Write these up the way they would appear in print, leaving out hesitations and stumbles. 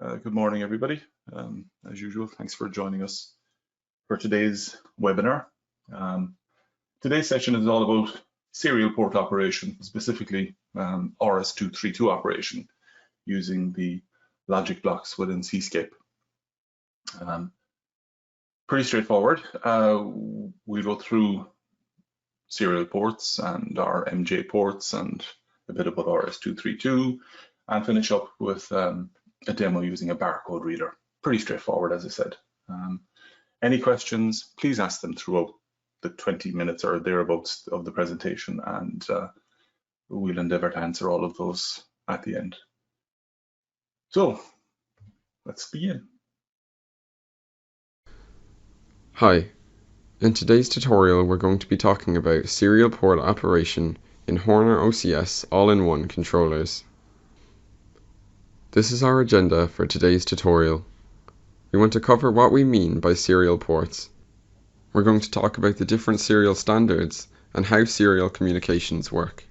Good morning, everybody. As usual, thanks for joining us for today's webinar. Today's session is all about serial port operation, specifically RS232 operation using the logic blocks within Seascape. Pretty straightforward. We'll go through serial ports and our MJ ports and a bit about RS232 and finish up with a demo using a barcode reader. Pretty straightforward, as I said. Any questions, please ask them throughout the 20 minutes or thereabouts of the presentation, and we'll endeavor to answer all of those at the end. So let's begin. Hi, in today's tutorial we're going to be talking about serial port operation in Horner OCS all-in-one controllers. This is our agenda for today's tutorial. We want to cover what we mean by serial ports. We're going to talk about the different serial standards and how serial communications work.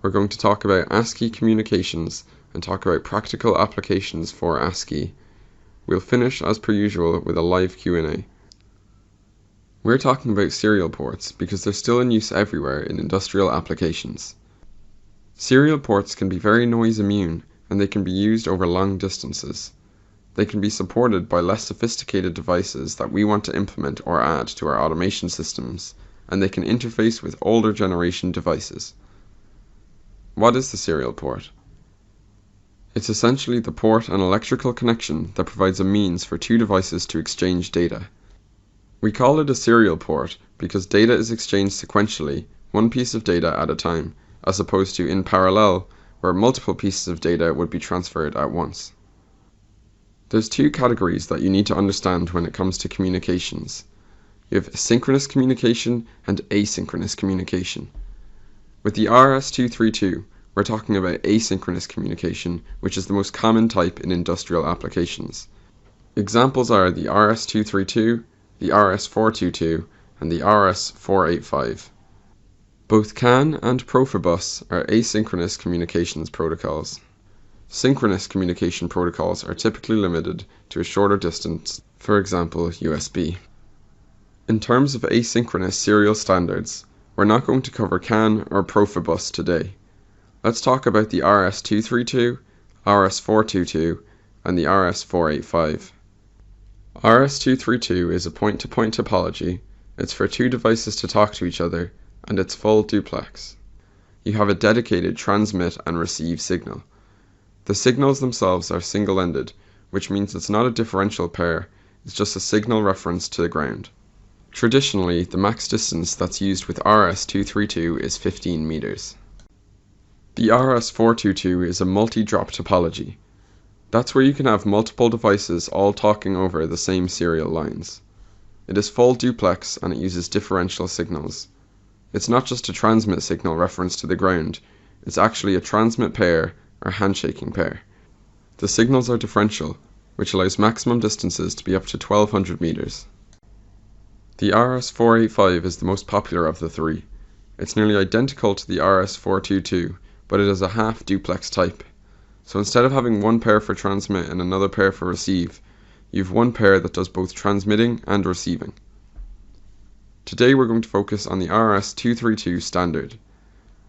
We're going to talk about ASCII communications and talk about practical applications for ASCII. We'll finish as per usual with a live Q&A. We're talking about serial ports because they're still in use everywhere in industrial applications. Serial ports can be very noise immune and they can be used over long distances. They can be supported by less sophisticated devices that we want to implement or add to our automation systems, and they can interface with older generation devices. What is the serial port? It's essentially the port and electrical connection that provides a means for two devices to exchange data. We call it a serial port because data is exchanged sequentially, one piece of data at a time, as opposed to in parallel, where multiple pieces of data would be transferred at once. There's two categories that you need to understand when it comes to communications. You have synchronous communication and asynchronous communication. With the RS232, we're talking about asynchronous communication, which is the most common type in industrial applications. Examples are the RS232, the RS422, and the RS485. Both CAN and Profibus are asynchronous communications protocols. Synchronous communication protocols are typically limited to a shorter distance, for example USB. In terms of asynchronous serial standards, we're not going to cover CAN or Profibus today. Let's talk about the RS232, RS422, and the RS485. RS232 is a point-to-point topology. It's for two devices to talk to each other, and it's full duplex. You have a dedicated transmit and receive signal. The signals themselves are single-ended, which means it's not a differential pair, it's just a signal reference to the ground. Traditionally, the max distance that's used with RS232 is 15 meters. The RS422 is a multi-drop topology. That's where you can have multiple devices all talking over the same serial lines. It is full duplex and it uses differential signals. It's not just a transmit signal reference to the ground, it's actually a transmit pair or handshaking pair. The signals are differential, which allows maximum distances to be up to 1200 meters. The RS485 is the most popular of the three. It's nearly identical to the RS422, but it is a half duplex type. So instead of having one pair for transmit and another pair for receive, you have one pair that does both transmitting and receiving. Today we're going to focus on the RS232 standard.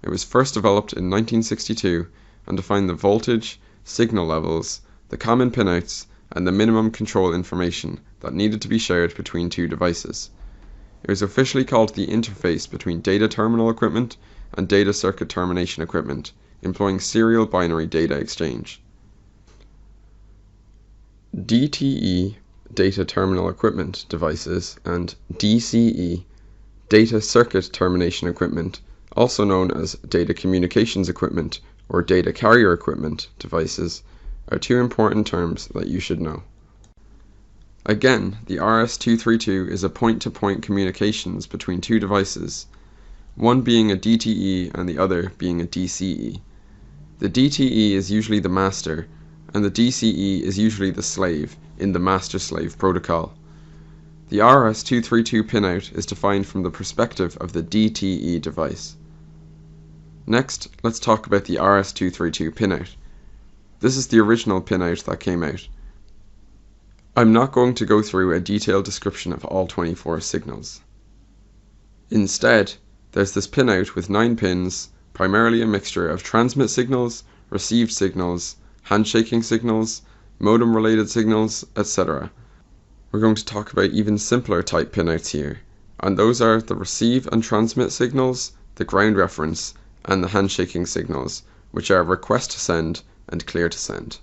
It was first developed in 1962 and defined the voltage, signal levels, the common pinouts, and the minimum control information that needed to be shared between two devices. It was officially called the interface between data terminal equipment and data circuit termination equipment, employing serial binary data exchange. DTE, data terminal equipment devices, and DCE, data circuit termination equipment, also known as data communications equipment or data carrier equipment devices, are two important terms that you should know. Again, the RS232 is a point-to-point communications between two devices, one being a DTE and the other being a DCE. The DTE is usually the master, and the DCE is usually the slave in the master-slave protocol. The RS232 pinout is defined from the perspective of the DTE device. Next, let's talk about the RS232 pinout. This is the original pinout that came out. I'm not going to go through a detailed description of all 24 signals. Instead, there's this pinout with 9 pins, primarily a mixture of transmit signals, received signals, handshaking signals, modem-related signals, etc. We're going to talk about even simpler type pinouts here, and those are the receive and transmit signals, the ground reference, and the handshaking signals, which are request to send and clear to send.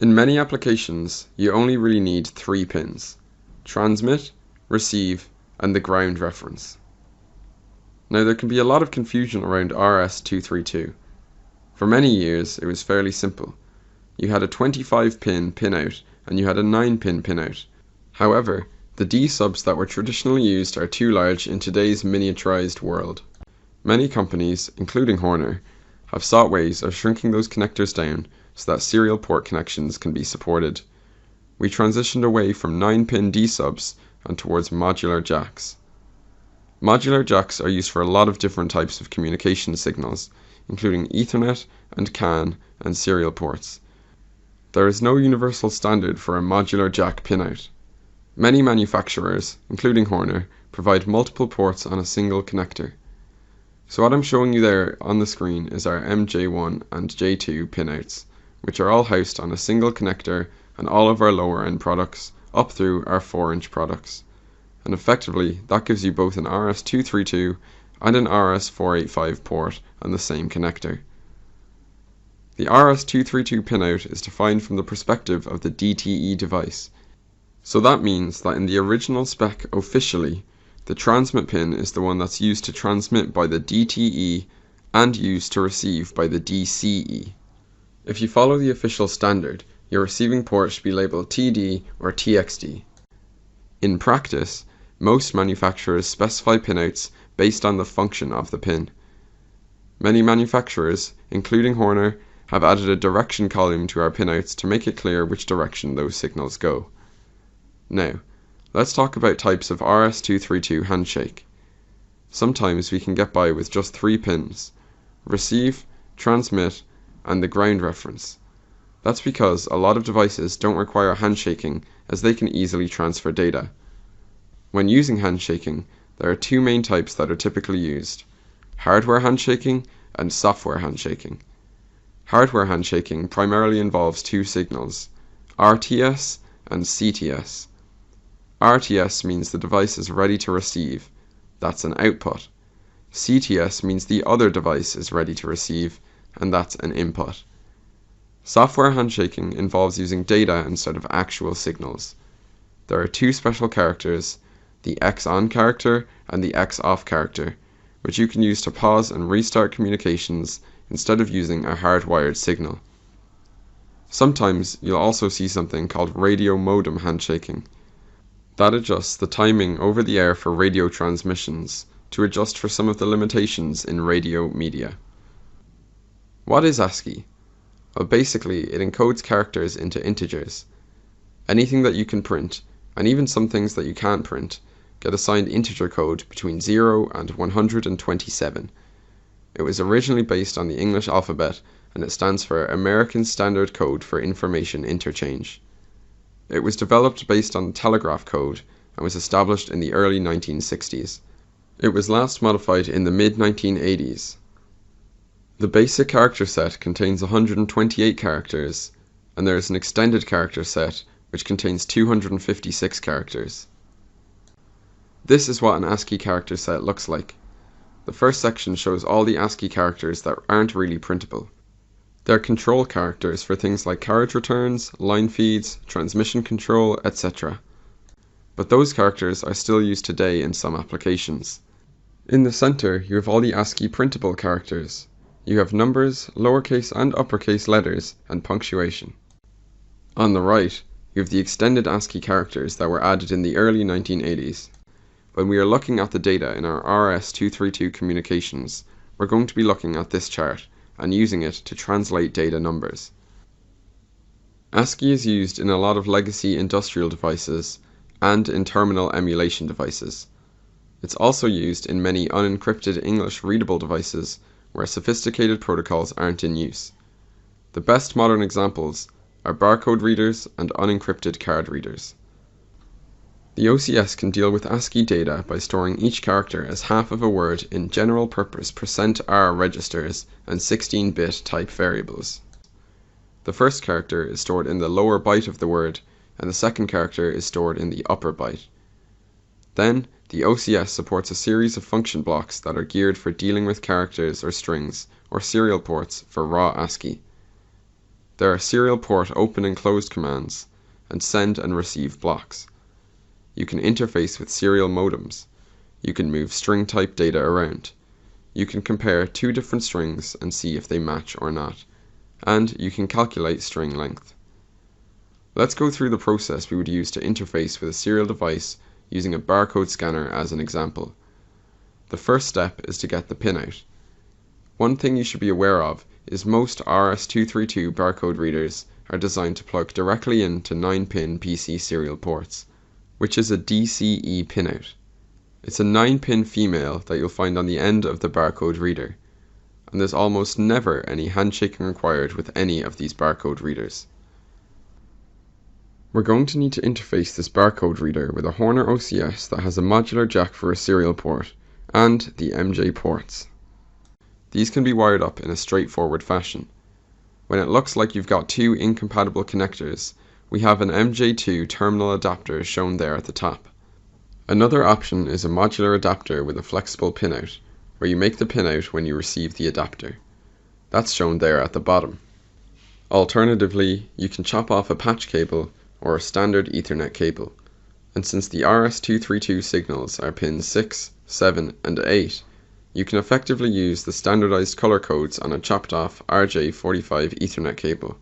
In many applications, you only really need 3 pins: transmit, receive, and the ground reference. Now, there can be a lot of confusion around RS232. For many years, it was fairly simple. You had a 25-pin pinout and you had a 9-pin pinout. However, the D subs that were traditionally used are too large in today's miniaturized world. Many companies, including Horner, have sought ways of shrinking those connectors down so that serial port connections can be supported. We transitioned away from 9-pin D subs and towards modular jacks. Modular jacks are used for a lot of different types of communication signals, including Ethernet and CAN and serial ports. There is no universal standard for a modular jack pinout. Many manufacturers, including Horner, provide multiple ports on a single connector. So what I'm showing you there on the screen is our MJ1 and J2 pinouts, which are all housed on a single connector and all of our lower end products up through our 4-inch products. And effectively, that gives you both an RS232 and an RS485 port on the same connector. The RS232 pinout is defined from the perspective of the DTE device. So that means that in the original spec officially, the transmit pin is the one that's used to transmit by the DTE and used to receive by the DCE. If you follow the official standard, your receiving port should be labeled TD or TXD. In practice, most manufacturers specify pinouts based on the function of the pin. Many manufacturers, including Horner, have added a direction column to our pinouts to make it clear which direction those signals go. Now, let's talk about types of RS232 handshake. Sometimes we can get by with just 3 pins: receive, transmit, and the ground reference. That's because a lot of devices don't require handshaking, as they can easily transfer data. When using handshaking, there are 2 main types that are typically used: hardware handshaking and software handshaking. Hardware handshaking primarily involves 2 signals, RTS and CTS. RTS means the device is ready to receive. That's an output. CTS means the other device is ready to receive, and that's an input. Software handshaking involves using data instead of actual signals. There are 2 special characters, the X-on character and the X-off character, which you can use to pause and restart communications instead of using a hardwired signal. Sometimes you'll also see something called radio modem handshaking. That adjusts the timing over the air for radio transmissions to adjust for some of the limitations in radio media. What is ASCII? Well, basically it encodes characters into integers. Anything that you can print, and even some things that you can't print, get assigned integer code between 0 and 127. It was originally based on the English alphabet, and it stands for American Standard Code for Information Interchange. It was developed based on the telegraph code and was established in the early 1960s. It was last modified in the mid-1980s. The basic character set contains 128 characters, and there is an extended character set which contains 256 characters. This is what an ASCII character set looks like. The first section shows all the ASCII characters that aren't really printable. They're control characters for things like carriage returns, line feeds, transmission control, etc. But those characters are still used today in some applications. In the center, you have all the ASCII printable characters. You have numbers, lowercase and uppercase letters, and punctuation. On the right, you have the extended ASCII characters that were added in the early 1980s. When we are looking at the data in our RS232 communications, we're going to be looking at this chart and using it to translate data numbers. ASCII is used in a lot of legacy industrial devices and in terminal emulation devices. It's also used in many unencrypted English readable devices where sophisticated protocols aren't in use. The best modern examples are barcode readers and unencrypted card readers. The OCS can deal with ASCII data by storing each character as half of a word in general-purpose %R registers and 16-bit type variables. The first character is stored in the lower byte of the word, and the second character is stored in the upper byte. Then, the OCS supports a series of function blocks that are geared for dealing with characters or strings, or serial ports for raw ASCII. There are serial port open and closed commands, and send and receive blocks. You can interface with serial modems. You can move string type data around. You can compare two different strings and see if they match or not. And you can calculate string length. Let's go through the process we would use to interface with a serial device using a barcode scanner as an example. The first step is to get the pinout. One thing you should be aware of is most RS232 barcode readers are designed to plug directly into 9-pin PC serial ports, which is a DCE pinout. It's a 9-pin female that you'll find on the end of the barcode reader, and there's almost never any handshaking required with any of these barcode readers. We're going to need to interface this barcode reader with a Horner OCS that has a modular jack for a serial port, and the MJ ports. These can be wired up in a straightforward fashion. When it looks like you've got two incompatible connectors, we have an MJ2 terminal adapter shown there at the top. Another option is a modular adapter with a flexible pinout, where you make the pinout when you receive the adapter. That's shown there at the bottom. Alternatively, you can chop off a patch cable or a standard Ethernet cable, and since the RS232 signals are pins 6, 7 and 8, you can effectively use the standardized color codes on a chopped off RJ45 Ethernet cable,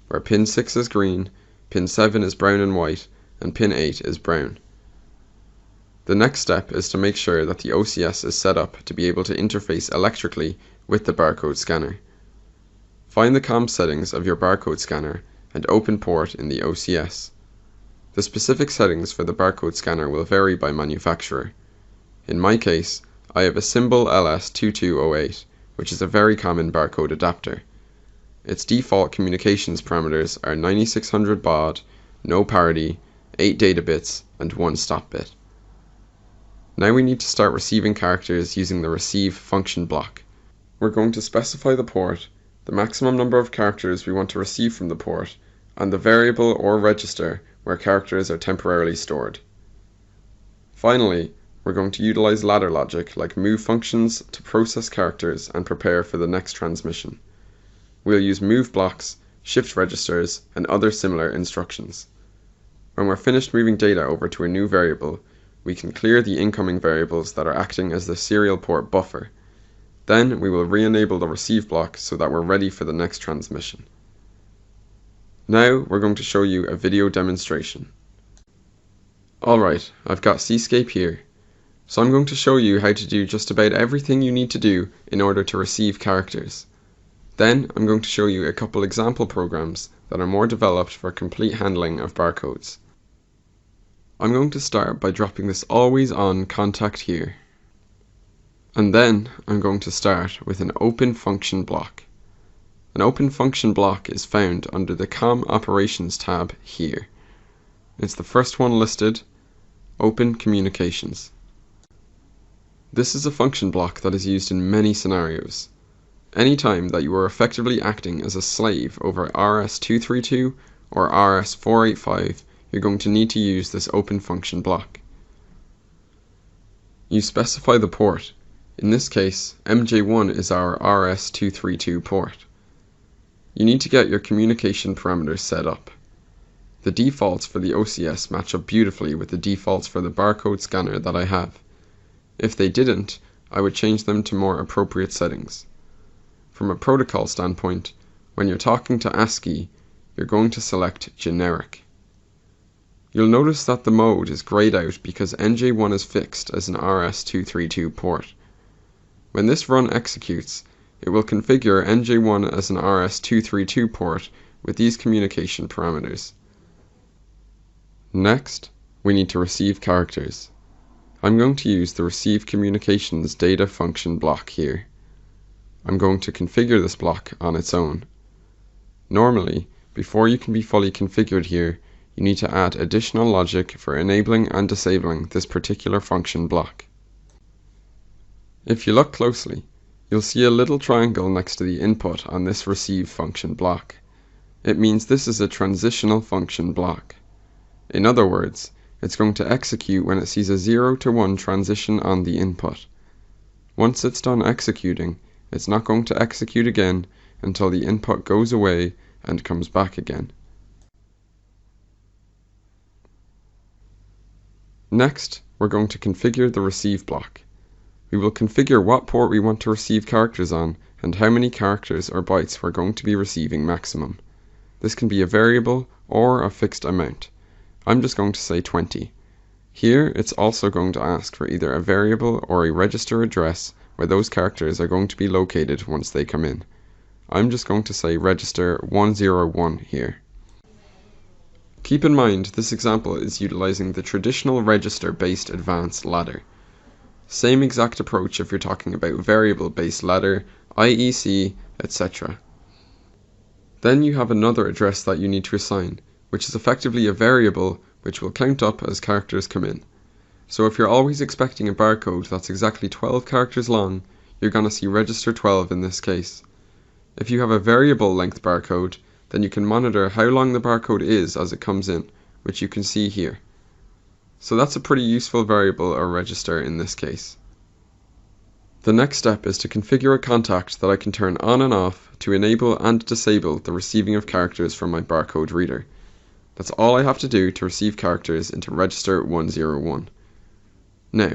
where pin 6 is green, pin 7 is brown and white, and pin 8 is brown. The next step is to make sure that the OCS is set up to be able to interface electrically with the barcode scanner. Find the COM settings of your barcode scanner and open port in the OCS. The specific settings for the barcode scanner will vary by manufacturer. In my case, I have a Symbol LS2208, which is a very common barcode adapter. Its default communications parameters are 9600 baud, no parity, 8 data bits, and 1 stop bit. Now we need to start receiving characters using the receive function block. We're going to specify the port, the maximum number of characters we want to receive from the port, and the variable or register where characters are temporarily stored. Finally, we're going to utilize ladder logic like move functions to process characters and prepare for the next transmission. We'll use move blocks, shift registers, and other similar instructions. When we're finished moving data over to a new variable, we can clear the incoming variables that are acting as the serial port buffer. Then we will re-enable the receive block so that we're ready for the next transmission. Now we're going to show you a video demonstration. Alright, I've got Seascape here. So I'm going to show you how to do just about everything you need to do in order to receive characters. Then I'm going to show you a couple example programs that are more developed for complete handling of barcodes. I'm going to start by dropping this always on contact here. And then I'm going to start with an open function block. An open function block is found under the COM Operations tab here. It's the first one listed, Open Communications. This is a function block that is used in many scenarios. Anytime that you are effectively acting as a slave over RS232 or RS485, you're going to need to use this open function block. You specify the port. In this case, MJ1 is our RS232 port. You need to get your communication parameters set up. The defaults for the OCS match up beautifully with the defaults for the barcode scanner that I have. If they didn't, I would change them to more appropriate settings. From a protocol standpoint, when you're talking to ASCII, you're going to select Generic. You'll notice that the mode is grayed out because NJ1 is fixed as an RS232 port. When this run executes, it will configure NJ1 as an RS232 port with these communication parameters. Next, we need to receive characters. I'm going to use the receive communications data function block here. I'm going to configure this block on its own. Normally, Before you can be fully configured here, you need to add additional logic for enabling and disabling this particular function block. If you look closely, you'll see a little triangle next to the input on this receive function block. It means this is a transitional function block. In other words, it's going to execute when it sees a 0 to 1 transition on the input. Once it's done executing, it's not going to execute again until the input goes away and comes back again. Next, we're going to configure the receive block. We will configure what port we want to receive characters on and how many characters or bytes we're going to be receiving maximum. This can be a variable or a fixed amount. I'm just going to say 20. Here, it's also going to ask for either a variable or a register address where those characters are going to be located once they come in. I'm just going to say register 101 here. Keep in mind this example is utilizing the traditional register-based advanced ladder. Same exact approach if you're talking about variable-based ladder, IEC, etc. Then you have another address that you need to assign, which is effectively a variable which will count up as characters come in. So if you're always expecting a barcode that's exactly 12 characters long, you're going to see register 12 in this case. If you have a variable length barcode, then you can monitor how long the barcode is as it comes in, which you can see here. So that's a pretty useful variable or register in this case. The next step is to configure a contact that I can turn on and off to enable and disable the receiving of characters from my barcode reader. That's all I have to do to receive characters into register 101. Now,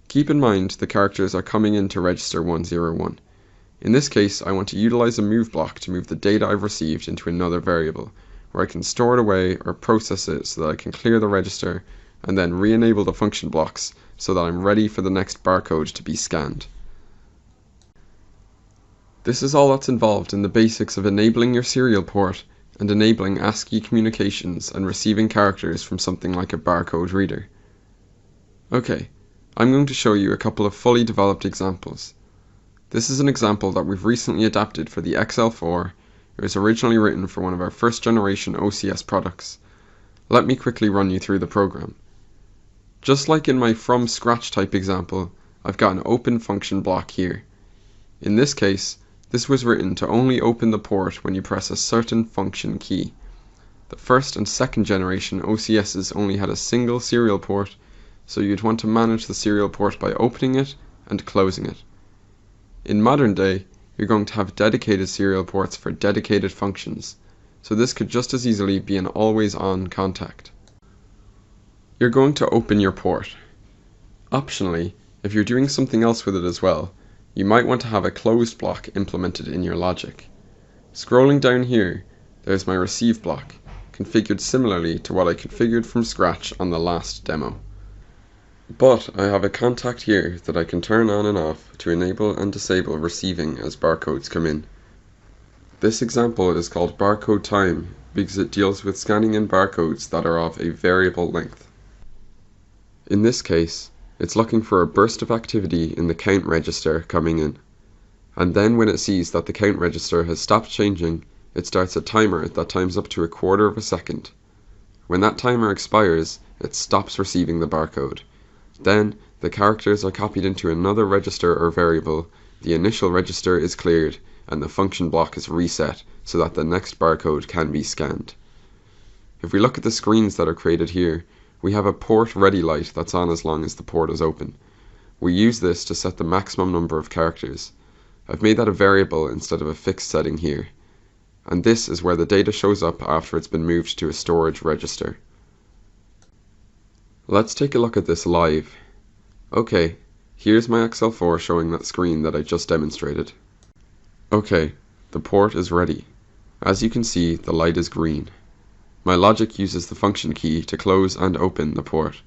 keep in mind the characters are coming into register 101. In this case, I want to utilize a move block to move the data I've received into another variable, where I can store it away or process it so that I can clear the register and then re-enable the function blocks so that I'm ready for the next barcode to be scanned. This is all that's involved in the basics of enabling your serial port and enabling ASCII communications and receiving characters from something like a barcode reader. Okay, I'm going to show you a couple of fully developed examples. This is an example that we've recently adapted for the XL4. It was originally written for one of our first generation OCS products. Let me quickly run you through the program. Just like in my from scratch type example, I've got an open function block here. In this case, this was written to only open the port when you press a certain function key. The first and second generation OCSs only had a single serial port, so you'd want to manage the serial port by opening it and closing it. In modern day, you're going to have dedicated serial ports for dedicated functions, so this could just as easily be an always-on contact. You're going to open your port. Optionally, if you're doing something else with it as well, you might want to have a closed block implemented in your logic. Scrolling down here, there's my receive block, configured similarly to what I configured from scratch on the last demo. But I have a contact here that I can turn on and off to enable and disable receiving as barcodes come in. This example is called Barcode Time because it deals with scanning in barcodes that are of a variable length. In this case, it's looking for a burst of activity in the count register coming in. And then when it sees that the count register has stopped changing, it starts a timer that times up to 1/4 of a second. When that timer expires, it stops receiving the barcode. Then, the characters are copied into another register or variable, the initial register is cleared, and the function block is reset so that the next barcode can be scanned. If we look at the screens that are created here, we have a port ready light that's on as long as the port is open. We use this to set the maximum number of characters. I've made that a variable instead of a fixed setting here. And this is where the data shows up after it's been moved to a storage register. Let's take a look at this live. Okay, here's my XL4 showing that screen that I just demonstrated. Okay, the port is ready. As you can see, the light is green. My logic uses the function key to close and open the port.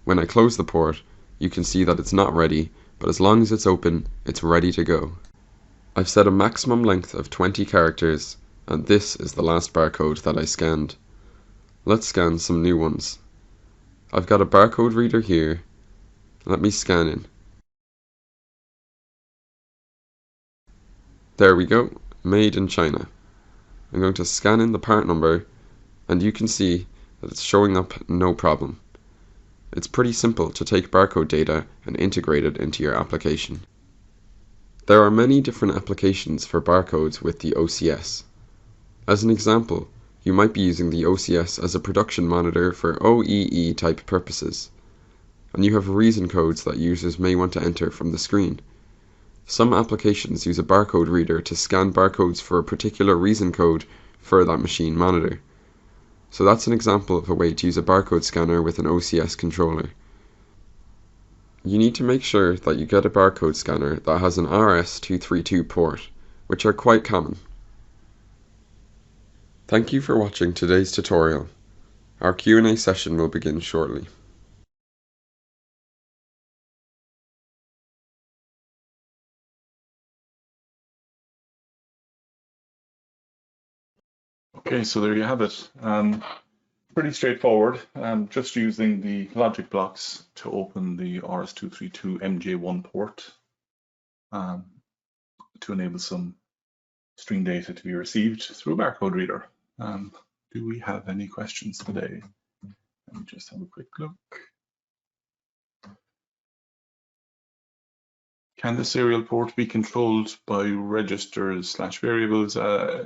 When I close the port, you can see that it's not ready, but as long as it's open, it's ready to go. I've set a maximum length of 20 characters, and this is the last barcode that I scanned. Let's scan some new ones. I've got a barcode reader here. Let me scan in. There we go, made in China. I'm going to scan in the part number, and you can see that it's showing up no problem. It's pretty simple to take barcode data and integrate it into your application. There are many different applications for barcodes with the OCS. As an example, you might be using the OCS as a production monitor for OEE type purposes, and you have reason codes that users may want to enter from the screen. Some applications use a barcode reader to scan barcodes for a particular reason code for that machine monitor. So that's an example of a way to use a barcode scanner with an OCS controller. You need to make sure that you get a barcode scanner that has an RS232 port, which are quite common. Thank you for watching today's tutorial. Our Q&A session will begin shortly. Okay, so there you have it. Pretty straightforward. Just using the logic blocks to open the RS232 MJ1 port to enable some string data to be received through a barcode reader. Do we have any questions today? Let me just have a quick look. Can the serial port be controlled by registers / variables?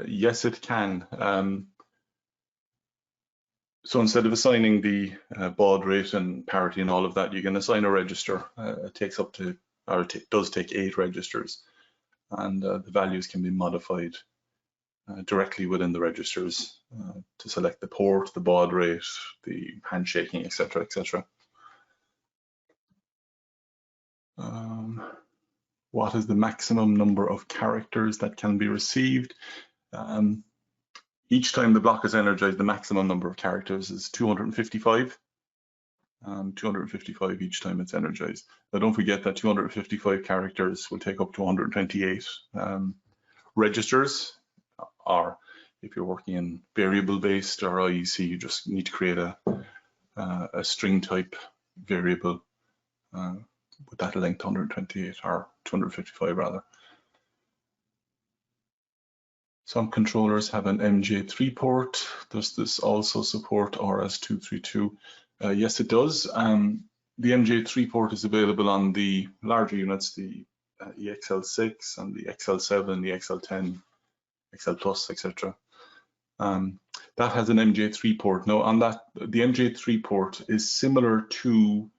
Yes, it can. So instead of assigning the baud rate and parity and all of that, you can assign a register. It takes up to, or it does take 8 registers, and the values can be modified directly within the registers to select the port, the baud rate, the handshaking, etc., etc. What is the maximum number of characters that can be received? Each time the block is energized, the maximum number of characters is 255. 255 each time it's energized. Now don't forget that 255 characters will take up to 128 registers, or if you're working in variable based or IEC, you just need to create a string type variable with that length 128 or 255 rather. Some controllers have an MJ3 port. Does this also support RS232? Yes, it does. The MJ3 port is available on the larger units, the EXL6 and the XL7, the XL10, XL Plus, etc. That has an MJ3 port. Now, on that, the MJ3 port is similar to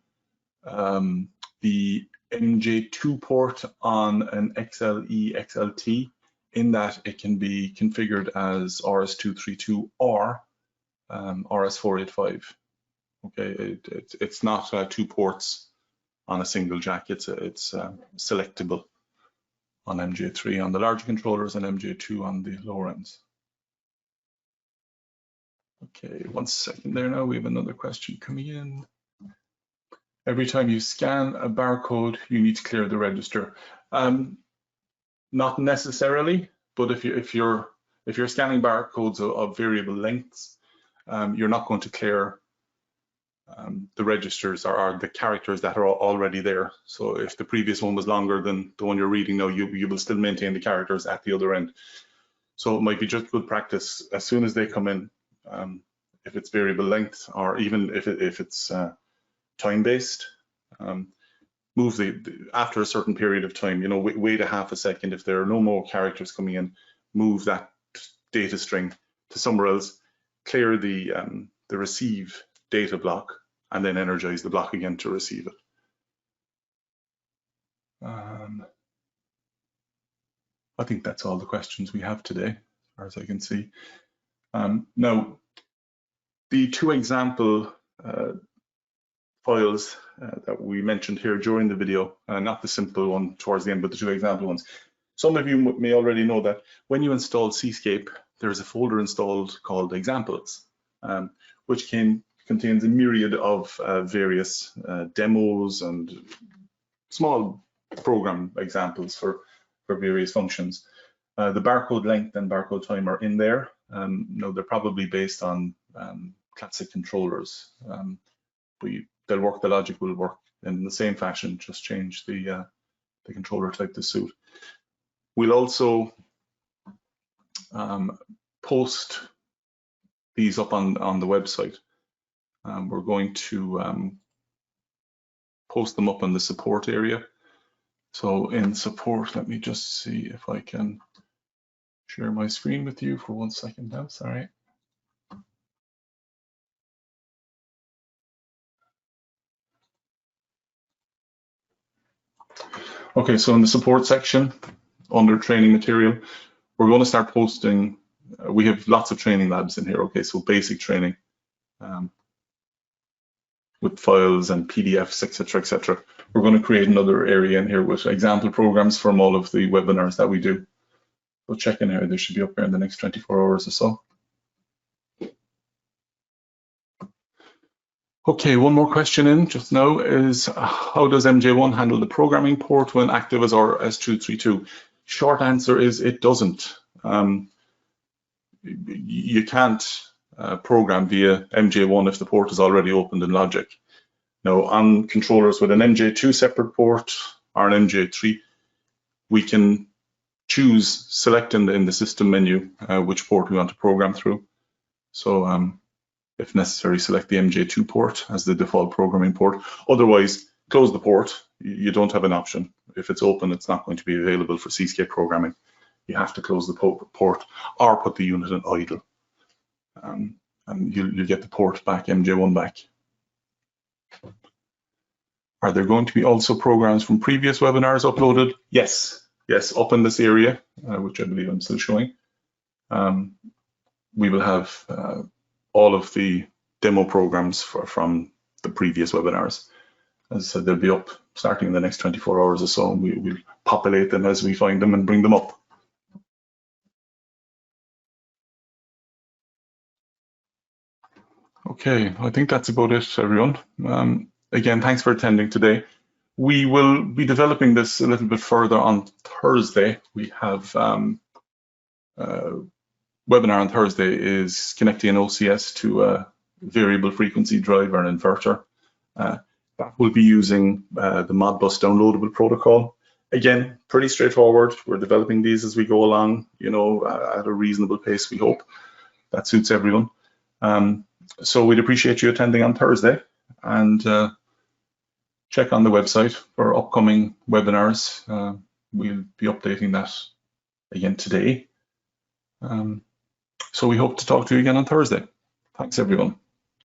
the MJ2 port on an XLE, XLT, in that it can be configured as RS232 or RS485. Okay, it's not 2 ports on a single jack. It's selectable on MJ3 on the larger controllers and MJ2 on the lower ends. Okay, 1 second there now. We have another question coming in. Every time you scan a barcode, you need to clear the register. Not necessarily, but if you're scanning barcodes of variable lengths, you're not going to clear the registers or the characters that are already there. So if the previous one was longer than the one you're reading now, you will still maintain the characters at the other end. So it might be just good practice as soon as they come in, if it's variable length or even if it's time-based, move after a certain period of time, wait a half a second. If there are no more characters coming in, move that data string to somewhere else, clear the receive data block, and then energize the block again to receive it. I think that's all the questions we have today, as far as I can see. Now, the 2 example files that we mentioned here during the video, not the simple one towards the end, but the 2 example ones. Some of you may already know that when you install Seascape, there's a folder installed called examples, which contains a myriad of various demos and small program examples for various functions. The barcode length and barcode time are in there. No, they're probably based on classic controllers, but the logic will work in the same fashion, just change the controller type to suit. We'll also post these up on the website. We're going to post them up in the support area. So in support, let me just see if I can share my screen with you for 1 second now, sorry. Okay, so in the support section, under training material, we're going to start posting, we have lots of training labs in here, okay, so basic training with files and PDFs, etc., etc. We're going to create another area in here with example programs from all of the webinars that we do. So check in here, they should be up here in the next 24 hours or so. Okay, one more question in just now is how does MJ1 handle the programming port when active as RS232? Short answer is it doesn't. You can't program via MJ1 if the port is already opened in logic. Now on controllers with an MJ2 separate port or an MJ3, we can choose, select in the system menu which port we want to program through. So if necessary, select the MJ2 port as the default programming port. Otherwise, close the port. You don't have an option. If it's open, it's not going to be available for Seascape programming. You have to close the port or put the unit in idle. And you'll get the port back, MJ1 back. Are there going to be also programs from previous webinars uploaded? Yes, up in this area, which I believe I'm still showing. We will have all of the demo programs from the previous webinars. As I said, they'll be up starting in the next 24 hours or so, and we'll populate them as we find them and bring them up. Okay, I think that's about it, everyone. Again, thanks for attending today. We will be developing this a little bit further on Thursday. We have webinar on Thursday is connecting an OCS to a variable frequency driver and inverter. That will be using the Modbus downloadable protocol. Again, pretty straightforward. We're developing these as we go along, you know, at a reasonable pace, we hope. That suits everyone. So we'd appreciate you attending on Thursday, and check on the website for upcoming webinars. We'll be updating that again today. So we hope to talk to you again on Thursday. Thanks, everyone.